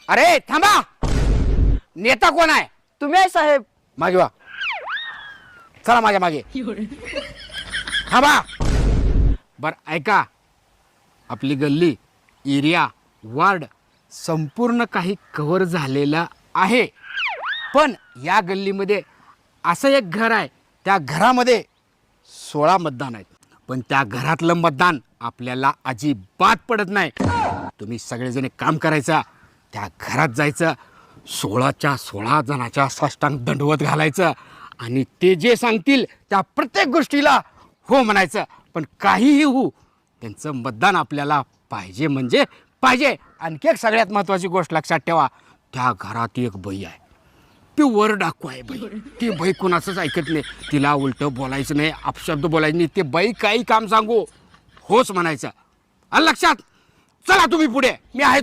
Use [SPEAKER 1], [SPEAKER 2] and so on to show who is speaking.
[SPEAKER 1] अरे थांबा, नेता कोण आहे?
[SPEAKER 2] तुम्ही आहे साहेब.
[SPEAKER 1] मागे वा, चला माझ्या मागे. थांबा. बर ऐका, आपली गल्ली, एरिया, वार्ड संपूर्ण काही कव्हर झालेलं आहे. पण या गल्लीमध्ये असं एक घर आहे, त्या घरामध्ये 16 मतदान आहेत. पण त्या घरातलं मतदान आपल्याला अजिबात पडत नाही. तुम्ही सगळेजण एक काम करायचं, त्या घरात जायचं, 16च्या 16 जणाच्या साष्टांग दंडवत घालायचं आणि ते जे सांगतील त्या प्रत्येक गोष्टीला हो म्हणायचं. पण काहीही हो, त्यांचं मतदान आपल्याला पाहिजे म्हणजे पाहिजे. आणखी एक सगळ्यात महत्त्वाची गोष्ट लक्षात ठेवा, त्या घरात एक बाई आहे, प्युअर डाकू आहे बाई. ती बाई कुणाचंच ऐकत नाही, तिला उलटं बोलायचं नाही, अपशब्द बोलायचं नाही. ते बाई काही काम सांगू होच म्हणायचं. आलं लक्षात? चला तुम्ही पुढे, मी आहे